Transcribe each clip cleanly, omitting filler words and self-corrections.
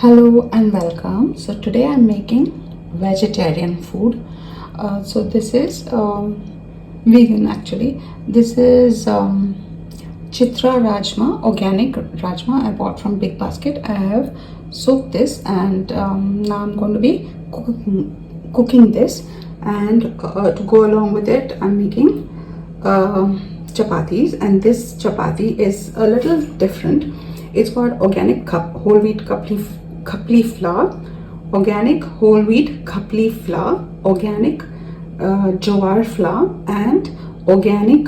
Hello and welcome. So today I'm making vegetarian food. So this is vegan actually. This is Chitra Rajma, organic Rajma I bought from Big Basket. I have soaked this and now I'm going to be cooking this, and to go along with it I'm making chapatis, and this chapati is a little different. It's got organic whole wheat kapli flour, organic whole wheat kapli flour, organic jowar flour, and organic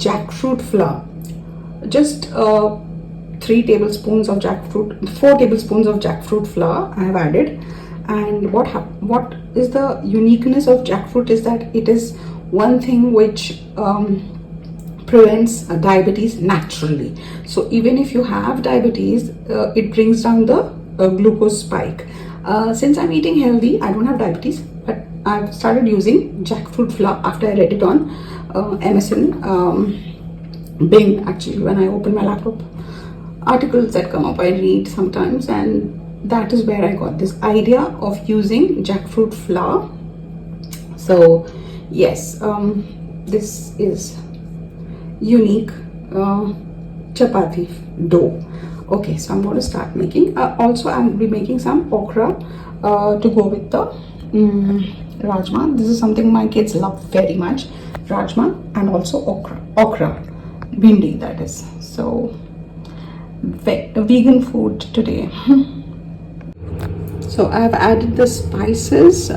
jackfruit flour. Just 3 tablespoons of jackfruit, 4 tablespoons of jackfruit flour I have added. And what is the uniqueness of jackfruit is that it is one thing which prevents diabetes naturally. So even if you have diabetes, it brings down the glucose spike. Since I'm eating healthy, I don't have diabetes, but I've started using jackfruit flour after I read it on MSN Bing. Actually, when I open my laptop, articles that come up I read sometimes, and that is where I got this idea of using jackfruit flour. So yes, this is unique chapati dough. Okay, so I'm going to start making. Also, I'll be making some okra to go with the rajma. This is something my kids love very much, rajma, and also okra bhindi, that is. So vegan food today. So I've added the spices.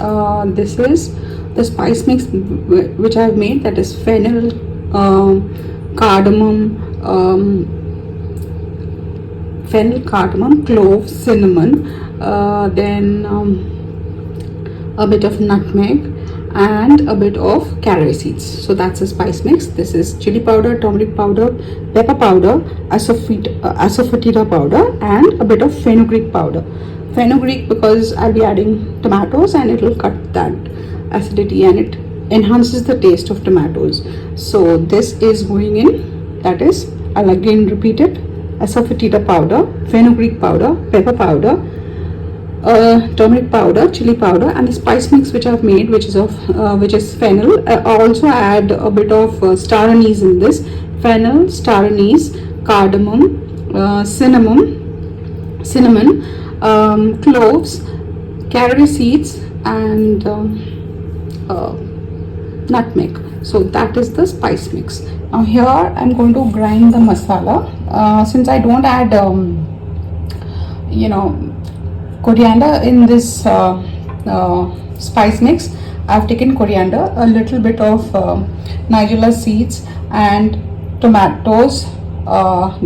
This is the spice mix which I've made, that is fennel, cardamom, clove, cinnamon, then a bit of nutmeg and a bit of caraway seeds. So that's a spice mix. This is chili powder, turmeric powder, pepper powder, asafoetida powder, and a bit of fenugreek powder. Fenugreek because I'll be adding tomatoes and it will cut that acidity and it enhances the taste of tomatoes. So this is going in, that is, I'll again repeat it: asafoetida powder, fenugreek powder, pepper powder, turmeric powder, chili powder, and the spice mix which I've made, which is fennel. I also add a bit of star anise in this: fennel, star anise, cardamom, cinnamon, cloves, caraway seeds, and nutmeg. So that is the spice mix. Now here I'm going to grind the masala. Since I don't add coriander in this spice mix, I've taken coriander, a little bit of nigella seeds, and tomatoes,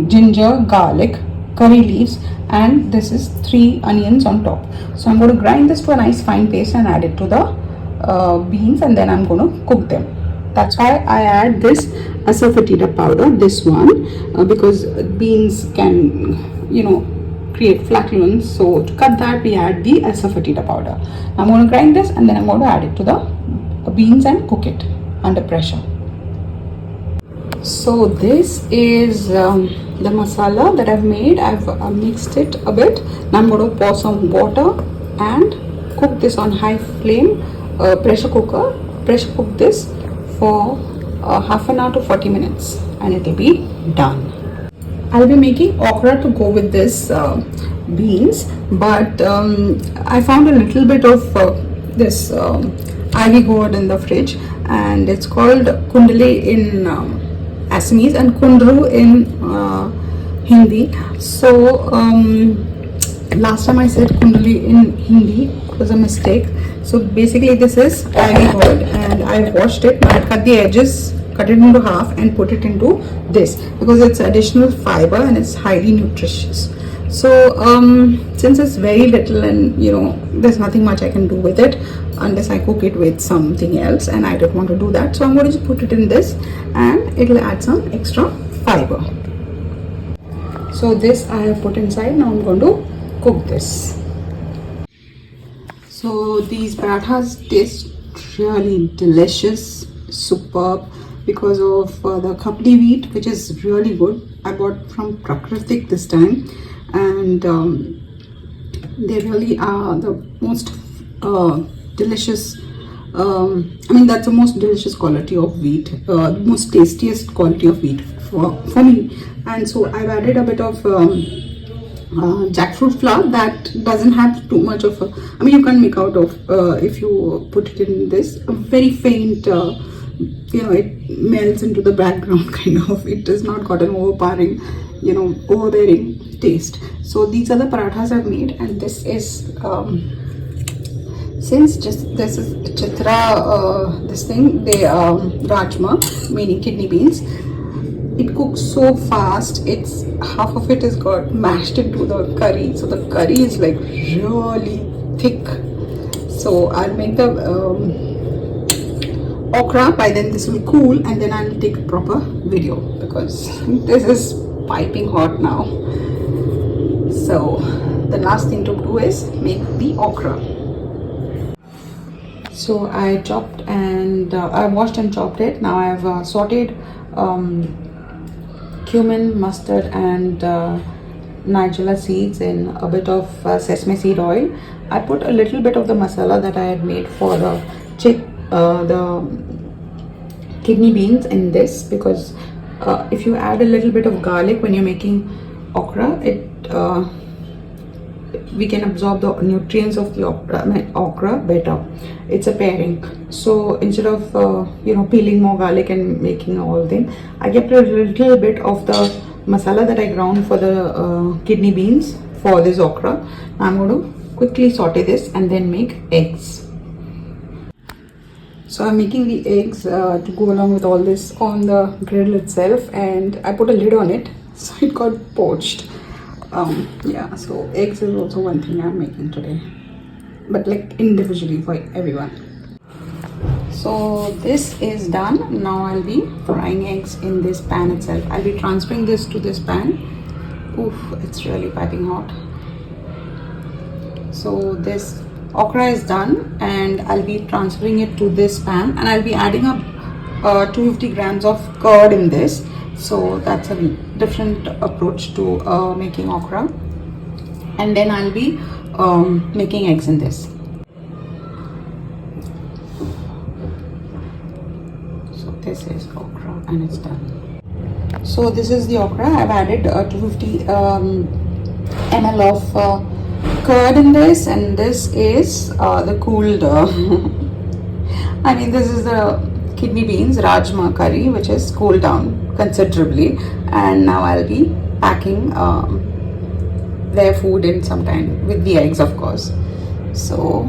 ginger, garlic, curry leaves, and this is 3 onions on top. So I'm going to grind this to a nice fine paste and add it to the beans, and then I'm going to cook them. That's why I add this asafoetida powder, this one, because beans can create flatulence. So to cut that, we add the asafoetida powder. I'm going to grind this and then I'm going to add it to the beans and cook it under pressure. So this is the masala that I've made. I've mixed it a bit. Now I'm going to pour some water and cook this on high flame, pressure cook this for half an hour to 40 minutes and it will be done. I'll be making okra to go with this beans, but I found a little bit of this ivy gourd in the fridge, and it's called kundali in Assamese and kundru in Hindi. So last time I said kundali in Hindi, it was a mistake. So basically this is ivy gourd, and I washed it. I cut the edges, cut it into half and put it into this because it's additional fiber and it's highly nutritious. So since it's very little and there's nothing much I can do with it unless I cook it with something else, and I don't want to do that, so I'm going to just put it in this and it'll add some extra fiber. So this I have put inside. Now I'm going to cook this. So these parathas taste really delicious, superb, because of the kapli wheat, which is really good. I bought from Prakritik this time, and They really are the most delicious. I mean, that's the most delicious quality of wheat, most tastiest quality of wheat for me. And so I've added a bit of jackfruit flour that doesn't have too much of a, I mean, you can make out of if you put it in this, a very faint, it melts into the background kind of. It does not got an overpowering, overbearing taste. So these are the parathas I've made, and this is since just this is chitra, this thing they rajma, meaning kidney beans. It cooks so fast. It's half of it is got mashed into the curry, so the curry is like really thick. So I'll make the okra. By then this will cool, and then I'll take a proper video because this is piping hot now. So the last thing to do is make the okra. So I chopped and I washed and chopped it. Now I've sauteed cumin, mustard and nigella seeds in a bit of sesame seed oil. I put a little bit of the masala that I had made for the kidney beans in this, because if you add a little bit of garlic when you're making okra, we can absorb the nutrients of the okra better. It's a pairing. So instead of peeling more garlic and making all thing, I kept a little bit of the masala that I ground for the kidney beans for this okra. I'm going to quickly saute this and then make eggs. So I'm making the eggs to go along with all this on the grill itself, and I put a lid on it so it got poached. Yeah, so eggs is also one thing I'm making today, but like individually for everyone. So this is done. Now I'll be frying eggs in this pan itself. I'll be transferring this to this pan. Oof, it's really piping hot. So this okra is done, and I'll be transferring it to this pan, and I'll be adding up 250 grams of curd in this. So that's a different approach to making okra. And then I'll be making eggs in this. So this is okra and it's done. So this is the okra. I've added 250 ml of curd in this, and this is the cooled I mean, this is the kidney beans rajma curry, which is cooled down considerably, and now I'll be packing their food in sometime with the eggs, of course. So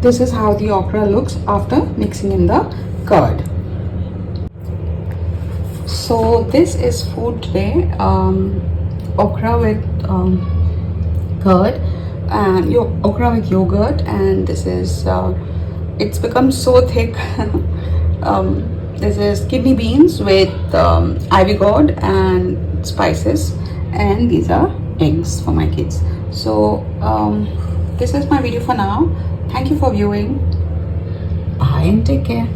this is how the okra looks after mixing in the curd. So this is food today, okra with curd and okra with yogurt, and this is it's become so thick. This is kidney beans with ivy gourd and spices, and these are eggs for my kids. So this is my video for now. Thank you for viewing. Bye and take care.